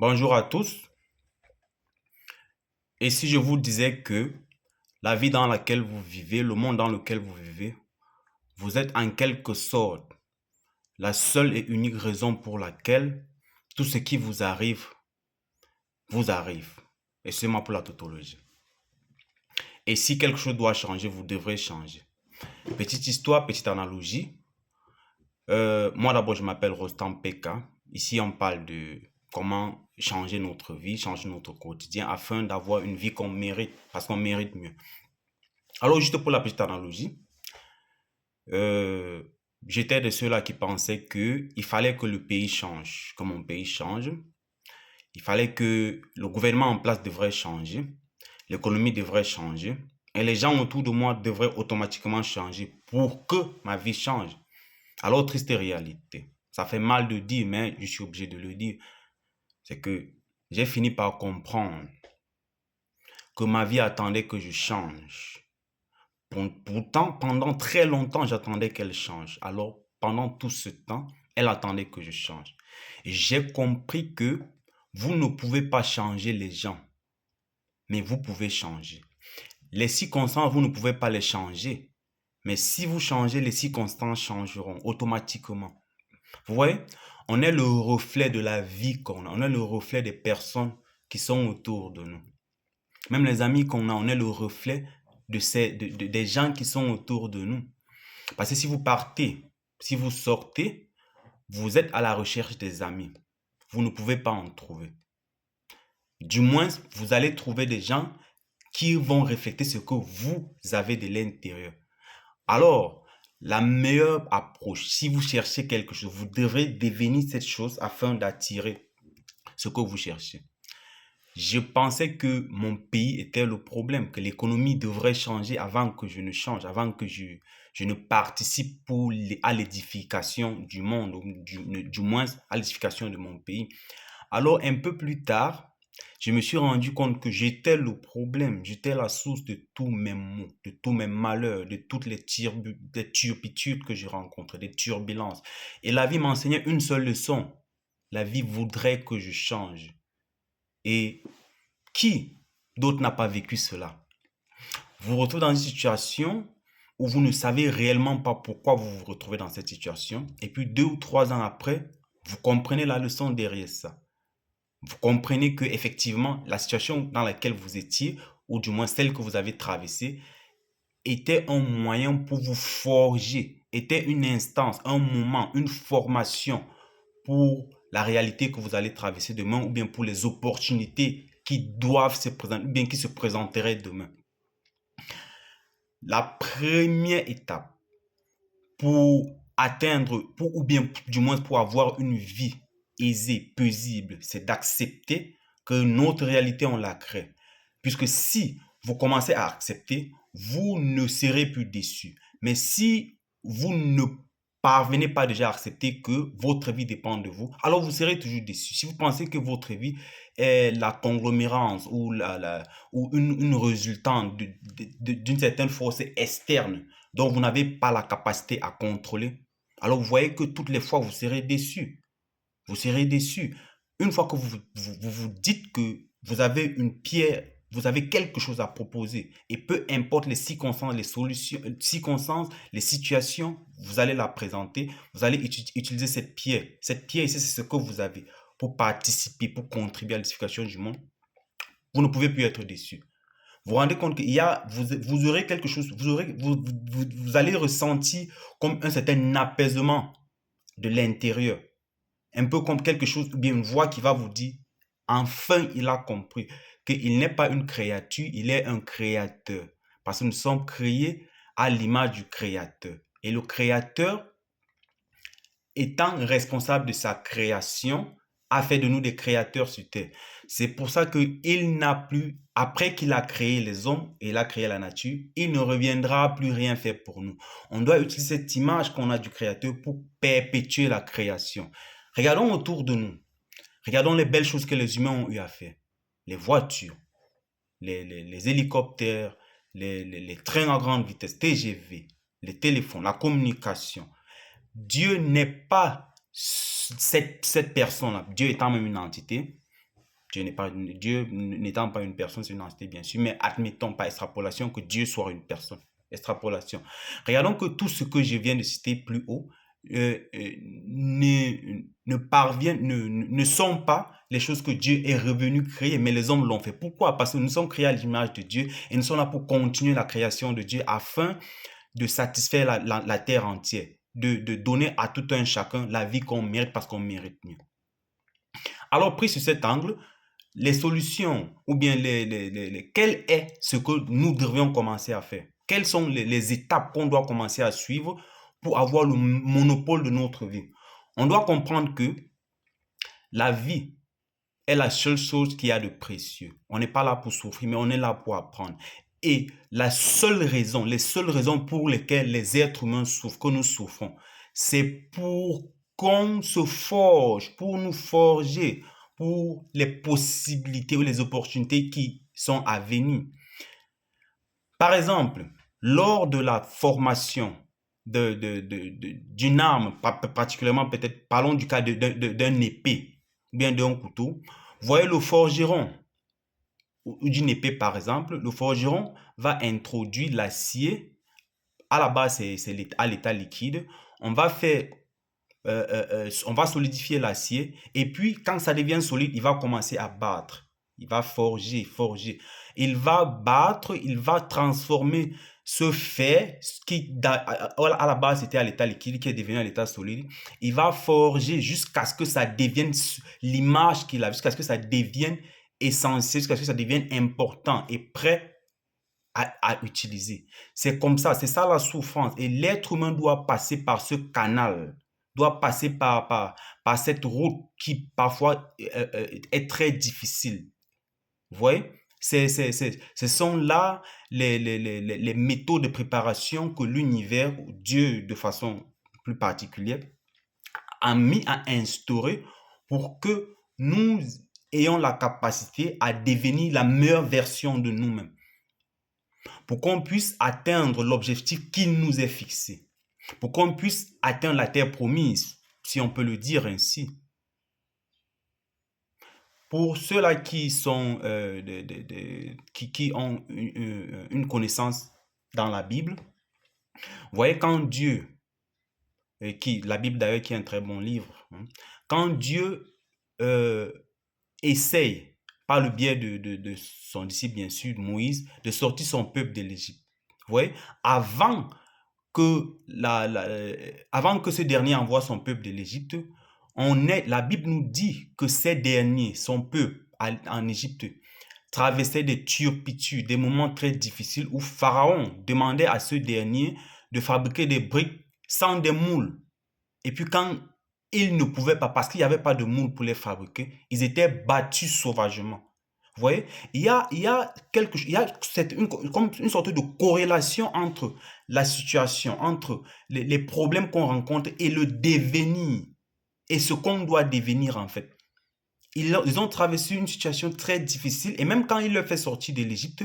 Bonjour à tous. Et si je vous disais que la vie dans laquelle vous vivez, le monde dans lequel vous vivez, vous êtes en quelque sorte la seule et unique raison pour laquelle tout ce qui vous arrive. Et c'est moi pour la tautologie. Et si quelque chose doit changer, vous devrez changer. Petite histoire, petite analogie. Moi d'abord, je m'appelle Rostam Peka. Ici, on parle de comment changer notre vie, changer notre quotidien afin d'avoir une vie qu'on mérite, parce qu'on mérite mieux. Alors, juste pour la petite analogie, euh, j'étais de ceux-là qui pensaient que il fallait que le pays change, que mon pays change. Il fallait que le gouvernement en place devrait changer, l'économie devrait changer, et les gens autour de moi devraient automatiquement changer pour que ma vie change. Alors, triste réalité. Ça fait mal de dire, mais je suis obligé de le dire. C'est que j'ai fini par comprendre que ma vie attendait que je change. Pourtant, pendant très longtemps, j'attendais qu'elle change. Alors, pendant tout ce temps, elle attendait que je change. Et j'ai compris que vous ne pouvez pas changer les gens, mais vous pouvez changer. Les circonstances, vous ne pouvez pas les changer. Mais si vous changez, les circonstances changeront automatiquement. Vous voyez, on est le reflet de la vie qu'on a. On est le reflet des personnes qui sont autour de nous. Même les amis qu'on a, on est le reflet des gens qui sont autour de nous. Parce que si vous partez, si vous sortez, vous êtes à la recherche des amis. Vous ne pouvez pas en trouver. Du moins, vous allez trouver des gens qui vont refléter ce que vous avez de l'intérieur. Alors, la meilleure approche, si vous cherchez quelque chose, vous devrez devenir cette chose afin d'attirer ce que vous cherchez. Je pensais que mon pays était le problème, que l'économie devrait changer avant que je ne change, avant que je ne participe à l'édification du monde, ou du moins à l'édification de mon pays. Alors, un peu plus tard, je me suis rendu compte que j'étais le problème, j'étais la source de tous mes maux, de tous mes malheurs, de toutes les turpitudes que j'ai rencontrées, des turbulences. Et la vie m'enseignait une seule leçon. La vie voudrait que je change. Et qui d'autre n'a pas vécu cela? Vous vous retrouvez dans une situation où vous ne savez réellement pas pourquoi vous vous retrouvez dans cette situation. Et puis 2 ou 3 ans après, vous comprenez la leçon derrière ça. Vous comprenez que effectivement la situation dans laquelle vous étiez, ou du moins celle que vous avez traversée, était un moyen pour vous forger, était une instance, un moment, une formation pour la réalité que vous allez traverser demain, ou bien pour les opportunités qui doivent se présenter, ou bien qui se présenteraient demain. La première étape pour atteindre, ou bien du moins pour avoir une vie aisée, paisible, c'est d'accepter que notre réalité, on la crée. Puisque si vous commencez à accepter, vous ne serez plus déçu. Mais si vous ne parvenez pas déjà à accepter que votre vie dépend de vous, alors vous serez toujours déçu. Si vous pensez que votre vie est la conglomérance ou, ou une résultante d'une certaine force externe dont vous n'avez pas la capacité à contrôler, alors vous voyez que toutes les fois, vous serez déçu. Vous serez déçu. Une fois que vous dites que vous avez une pierre, vous avez quelque chose à proposer, et peu importe les circonstances, les solutions, circonstances, les situations, vous allez la présenter, vous allez utiliser cette pierre. Cette pierre ici, c'est ce que vous avez pour participer, pour contribuer à l'édification du monde. Vous ne pouvez plus être déçu. Vous vous rendez compte qu'il y a, vous aurez quelque chose, vous allez ressentir comme un certain apaisement de l'intérieur. Un peu comme quelque chose, ou bien une voix qui va vous dire, enfin il a compris qu'il n'est pas une créature, il est un créateur. Parce que nous sommes créés à l'image du créateur. Et le créateur, étant responsable de sa création, a fait de nous des créateurs sur terre. C'est pour ça qu'il n'a plus, après qu'il a créé les hommes et il a créé la nature, il ne reviendra plus rien faire pour nous. On doit utiliser cette image qu'on a du créateur pour perpétuer la création. Regardons autour de nous. Regardons les belles choses que les humains ont eu à faire. Les voitures, les hélicoptères, les trains à grande vitesse, TGV, les téléphones, la communication. Dieu n'est pas cette personne-là. Dieu étant même une entité. Dieu n'étant pas une personne, c'est une entité bien sûr, mais admettons par extrapolation que Dieu soit une personne. Extrapolation. Regardons que tout ce que je viens de citer plus haut ne sont pas les choses que Dieu est revenu créer, mais les hommes l'ont fait. Pourquoi? Parce que nous sommes créés à l'image de Dieu et nous sommes là pour continuer la création de Dieu afin de satisfaire la terre entière, de donner à tout un chacun la vie qu'on mérite parce qu'on mérite mieux. Alors, pris sur cet angle, les solutions ou bien quel est ce que nous devrions commencer à faire? Quelles sont les étapes qu'on doit commencer à suivre pour avoir le monopole de notre vie? On doit comprendre que la vie est la seule chose qu'il y a de précieux. On n'est pas là pour souffrir, mais on est là pour apprendre. Et les seules raisons pour lesquelles les êtres humains souffrent, que nous souffrons, c'est pour qu'on se forge, pour nous forger, pour les possibilités ou les opportunités qui sont à venir. Par exemple, lors de la formation d'une arme, particulièrement peut-être, parlons du cas d'un épée, ou bien d'un couteau, vous voyez le forgeron, ou d'une épée par exemple, le forgeron va introduire l'acier, à la base c'est à l'état liquide, on va solidifier l'acier et puis quand ça devient solide, il va commencer à battre. Il va forger. Il va battre, il va transformer ce fer qui à la base était à l'état liquide, qui est devenu à l'état solide. Il va forger jusqu'à ce que ça devienne l'image qu'il a, jusqu'à ce que ça devienne essentiel, jusqu'à ce que ça devienne important et prêt à utiliser. C'est comme ça, c'est ça la souffrance. Et l'être humain doit passer par ce canal, doit passer par cette route qui parfois est très difficile. Vous voyez? Ce sont là les méthodes de préparation que l'univers, Dieu de façon plus particulière, a mis à instaurer pour que nous ayons la capacité à devenir la meilleure version de nous-mêmes, pour qu'on puisse atteindre l'objectif qui nous est fixé, pour qu'on puisse atteindre la terre promise, si on peut le dire ainsi. Pour ceux-là qui sont qui ont une connaissance dans la Bible, vous voyez quand Dieu, la Bible d'ailleurs qui est un très bon livre, hein, quand Dieu essaye par le biais de son disciple bien sûr, Moïse, de sortir son peuple de l'Égypte. Vous voyez, avant que ce dernier envoie son peuple de l'Égypte, la Bible nous dit que ces derniers, son peuple en Égypte, traversaient des turpitudes, des moments très difficiles où Pharaon demandait à ce dernier de fabriquer des briques sans des moules. Et puis quand ils ne pouvaient pas, parce qu'il n'y avait pas de moules pour les fabriquer, ils étaient battus sauvagement. Vous voyez, il y a une sorte de corrélation entre la situation, entre les problèmes qu'on rencontre et le devenir, et ce qu'on doit devenir en fait. Ils ont traversé une situation très difficile et même quand il leur fait sortir de l'Égypte,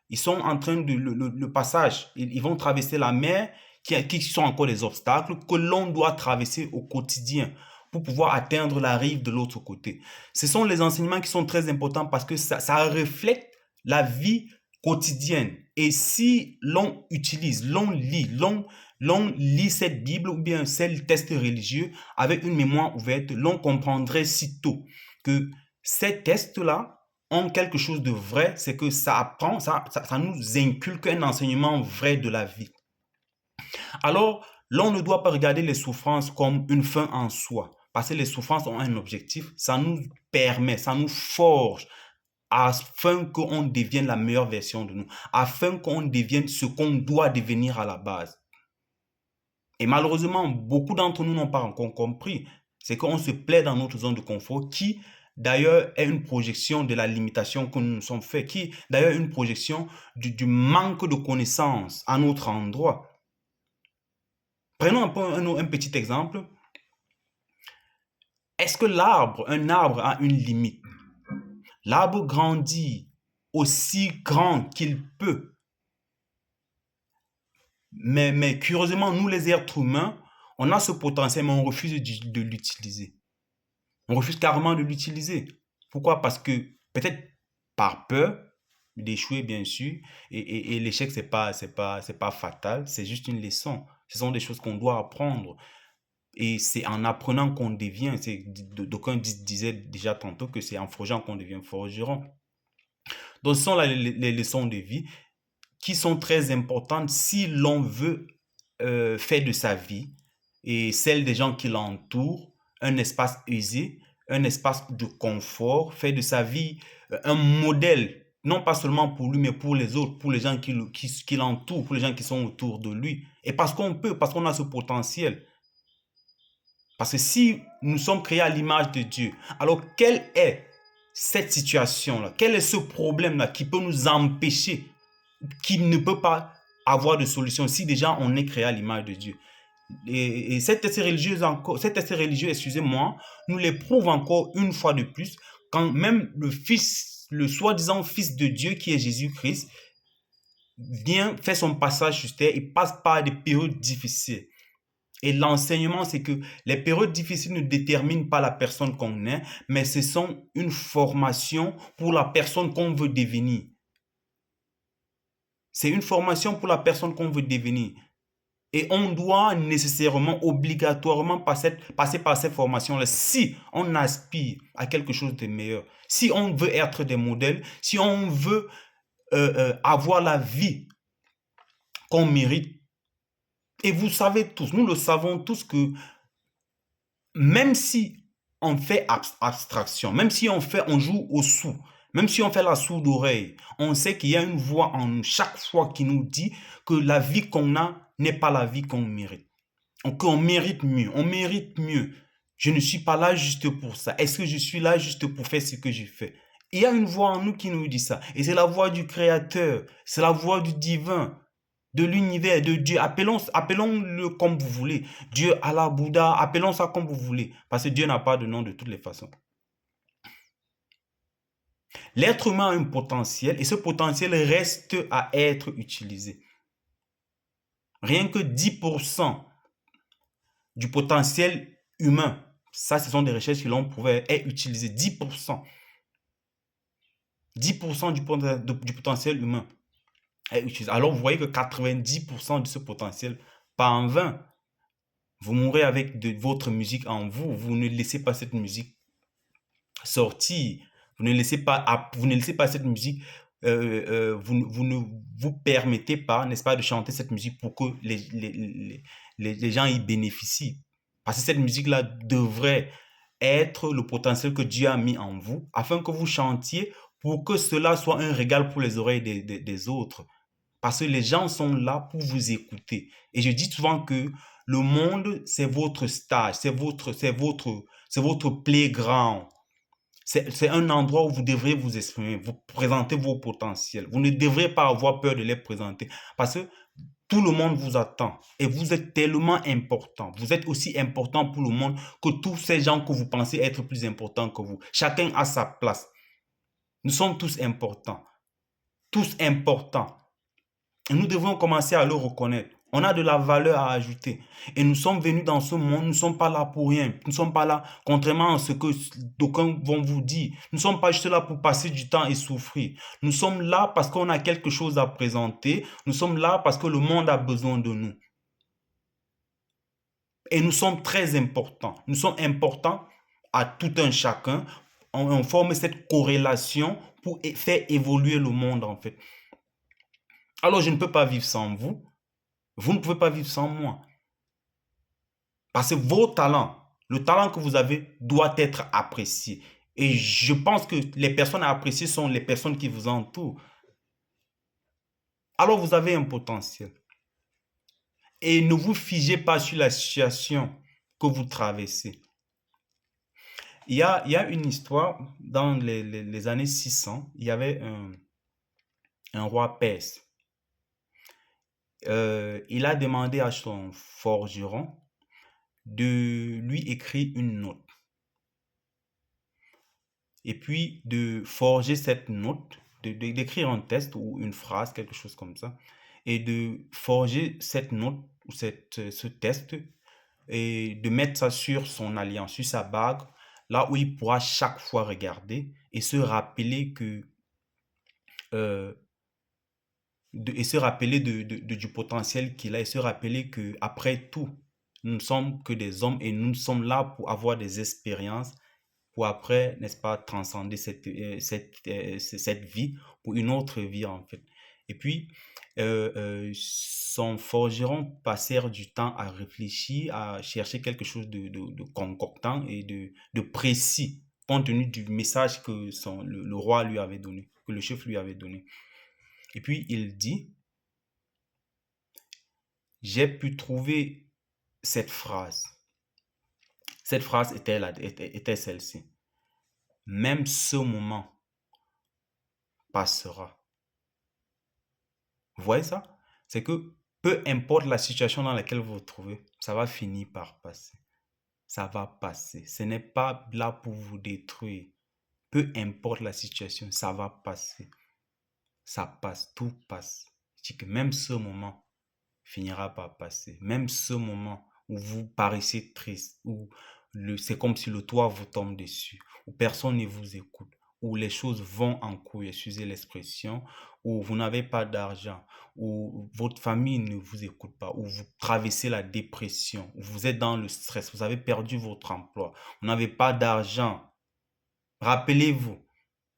ils sont en train de le passage, ils vont traverser la mer, qui sont encore des obstacles que l'on doit traverser au quotidien pour pouvoir atteindre la rive de l'autre côté. Ce sont les enseignements qui sont très importants parce que ça reflète la vie quotidienne. Et si l'on utilise, l'on lit cette Bible ou bien ces textes religieux avec une mémoire ouverte, l'on comprendrait sitôt que ces textes-là ont quelque chose de vrai, c'est que ça nous inculque un enseignement vrai de la vie. Alors, l'on ne doit pas regarder les souffrances comme une fin en soi, parce que les souffrances ont un objectif, ça nous permet, ça nous forge, afin qu'on devienne la meilleure version de nous, afin qu'on devienne ce qu'on doit devenir à la base. Et malheureusement, beaucoup d'entre nous n'ont pas encore compris, c'est qu'on se plaît dans notre zone de confort, qui d'ailleurs est une projection de la limitation que nous nous sommes fait, qui d'ailleurs est une projection du manque de connaissances à notre endroit. Prenons un petit exemple. Est-ce que un arbre a une limite? L'arbre grandit aussi grand qu'il peut. Mais curieusement, nous les êtres humains, on a ce potentiel, mais on refuse de l'utiliser. On refuse carrément de l'utiliser. Pourquoi? Parce que peut-être par peur d'échouer, bien sûr, et l'échec, c'est pas fatal, c'est juste une leçon. Ce sont des choses qu'on doit apprendre. Et c'est en apprenant qu'on devient, d'aucuns disaient déjà tantôt que c'est en forgeant qu'on devient forgeron. Donc, ce sont les leçons de vie qui sont très importantes si l'on veut faire de sa vie et celle des gens qui l'entourent un espace aisé, un espace de confort, faire de sa vie un modèle, non pas seulement pour lui, mais pour les autres, pour les gens qui l'entourent, pour les gens qui sont autour de lui. Et parce qu'on peut, parce qu'on a ce potentiel. Parce que si nous sommes créés à l'image de Dieu, alors quelle est cette situation-là? Quel est ce problème-là qui peut nous empêcher, qui ne peut pas avoir de solution si déjà on est créé à l'image de Dieu? Et cette essai religieux, excusez-moi, nous l'éprouve encore une fois de plus quand même le soi-disant fils de Dieu qui est Jésus-Christ vient faire son passage sur terre et passe par des périodes difficiles. Et l'enseignement, c'est que les périodes difficiles ne déterminent pas la personne qu'on est, mais ce sont une formation pour la personne qu'on veut devenir. C'est une formation pour la personne qu'on veut devenir. Et on doit nécessairement, obligatoirement passer par cette formation-là si on aspire à quelque chose de meilleur. Si on veut être des modèles, si on veut avoir la vie qu'on mérite. Et vous savez tous, nous le savons tous que même si on fait abstraction, même si on joue au sou, même si on fait la sourde oreille, on sait qu'il y a une voix en nous chaque fois qui nous dit que la vie qu'on a n'est pas la vie qu'on mérite. Qu'on mérite mieux, on mérite mieux. Je ne suis pas là juste pour ça. Est-ce que je suis là juste pour faire ce que j'ai fait? Il y a une voix en nous qui nous dit ça. Et c'est la voix du Créateur, c'est la voix du divin, de l'univers, de Dieu. Appelons-le comme vous voulez. Dieu, Allah, Bouddha, appelons ça comme vous voulez. Parce que Dieu n'a pas de nom de toutes les façons. L'être humain a un potentiel et ce potentiel reste à être utilisé. Rien que 10% du potentiel humain, ça ce sont des recherches que l'on pouvait être utilisé. 10%. 10% du potentiel humain est utilisé. Alors vous voyez que 90% de ce potentiel part en vain. Vous mourrez avec de votre musique en vous. Vous ne laissez pas cette musique sortir. Vous ne laissez pas cette musique. Vous ne vous permettez pas, n'est-ce pas, de chanter cette musique pour que les gens y bénéficient. Parce que cette musique-là devrait être le potentiel que Dieu a mis en vous afin que vous chantiez pour que cela soit un régal pour les oreilles des autres. Parce que les gens sont là pour vous écouter. Et je dis souvent que le monde, c'est votre stage, c'est votre playground. C'est un endroit où vous devrez vous exprimer, vous présenter vos potentiels. Vous ne devrez pas avoir peur de les présenter. Parce que tout le monde vous attend. Et vous êtes tellement important. Vous êtes aussi important pour le monde que tous ces gens que vous pensez être plus importants que vous. Chacun a sa place. Nous sommes tous importants. Tous importants. Et nous devons commencer à le reconnaître. On a de la valeur à ajouter. Et nous sommes venus dans ce monde, nous ne sommes pas là pour rien. Nous ne sommes pas là, contrairement à ce que d'aucuns vont vous dire. Nous ne sommes pas juste là pour passer du temps et souffrir. Nous sommes là parce qu'on a quelque chose à présenter. Nous sommes là parce que le monde a besoin de nous. Et nous sommes très importants. Nous sommes importants à tout un chacun. On forme cette corrélation pour faire évoluer le monde, en fait. Alors, je ne peux pas vivre sans vous. Vous ne pouvez pas vivre sans moi. Parce que vos talents, le talent que vous avez doit être apprécié. Et je pense que les personnes à apprécier sont les personnes qui vous entourent. Alors vous avez un potentiel. Et ne vous figez pas sur la situation que vous traversez. Il y a une histoire, dans les années 600, il y avait un roi perse. Il a demandé à son forgeron de lui écrire une note. Et puis de forger cette note, d'écrire un texte ou une phrase, quelque chose comme ça, et de forger cette note ou ce texte et de mettre ça sur son alliance, sur sa bague, là où il pourra chaque fois regarder et se rappeler que euh, et se rappeler du potentiel qu'il a et se rappeler que après tout, nous ne sommes que des hommes et nous sommes là pour avoir des expériences pour après, n'est-ce pas, transcender cette vie pour une autre vie en fait. Et puis, son forgeron passèrent du temps à réfléchir, à chercher quelque chose de concordant et de précis, compte tenu du message que le roi lui avait donné, que le chef lui avait donné. Et puis, il dit, j'ai pu trouver cette phrase. Cette phrase était celle-ci. Même ce moment passera. Vous voyez ça? C'est que peu importe la situation dans laquelle vous vous trouvez, ça va finir par passer. Ça va passer. Ce n'est pas là pour vous détruire. Peu importe la situation, ça va passer. Ça passe, tout passe. Je dis que même ce moment finira par passer. Même ce moment où vous paraissez triste, où c'est comme si le toit vous tombe dessus, où personne ne vous écoute, où les choses vont en couille, excusez l'expression, où vous n'avez pas d'argent, où votre famille ne vous écoute pas, où vous traversez la dépression, où vous êtes dans le stress, vous avez perdu votre emploi, vous n'avez pas d'argent. Rappelez-vous,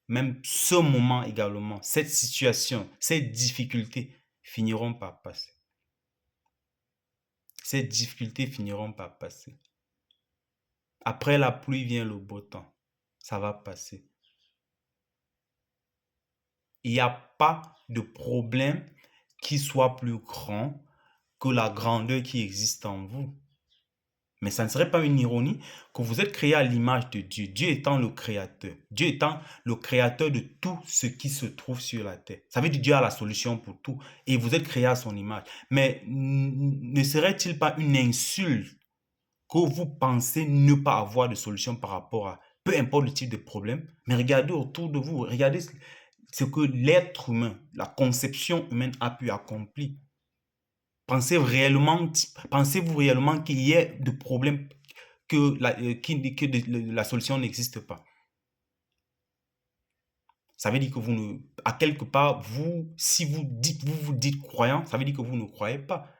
même ce moment également, cette situation, ces difficultés finiront par passer. Ces difficultés finiront par passer. Après la pluie vient le beau temps. Ça va passer. Il n'y a pas de problème qui soit plus grand que la grandeur qui existe en vous. Mais ça ne serait pas une ironie que vous êtes créé à l'image de Dieu, Dieu étant le créateur, Dieu étant le créateur de tout ce qui se trouve sur la terre. Ça veut dire que Dieu a la solution pour tout et vous êtes créé à son image. Mais ne serait-il pas une insulte que vous pensez ne pas avoir de solution par rapport à peu importe le type de problème, mais regardez autour de vous, regardez ce que l'être humain, la conception humaine a pu accomplir. Pensez-vous réellement qu'il y ait de problèmes que la solution n'existe pas? Ça veut dire que vous ne, à quelque part, si vous vous dites croyant, ça veut dire que vous ne croyez pas.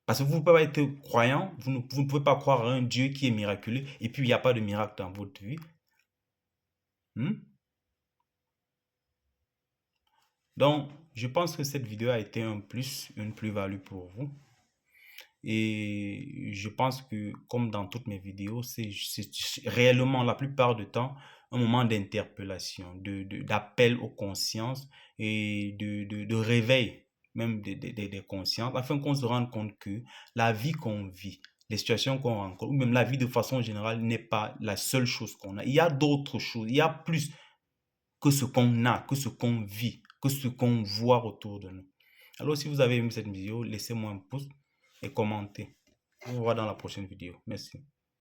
Parce que vous ne pouvez pas être croyant, vous ne pouvez pas croire à un Dieu qui est miraculeux et puis il n'y a pas de miracle dans votre vie. Donc, je pense que cette vidéo a été un plus, une plus-value pour vous. Et je pense que, comme dans toutes mes vidéos, c'est réellement la plupart du temps un moment d'interpellation, d'appel aux consciences et de réveil même des consciences, afin qu'on se rende compte que la vie qu'on vit, les situations qu'on rencontre, ou même la vie de façon générale n'est pas la seule chose qu'on a. Il y a d'autres choses, il y a plus que ce qu'on a, que ce qu'on vit, que ce qu'on voit autour de nous. Alors, si vous avez aimé cette vidéo, laissez-moi un pouce et commentez. On se revoit dans la prochaine vidéo. Merci.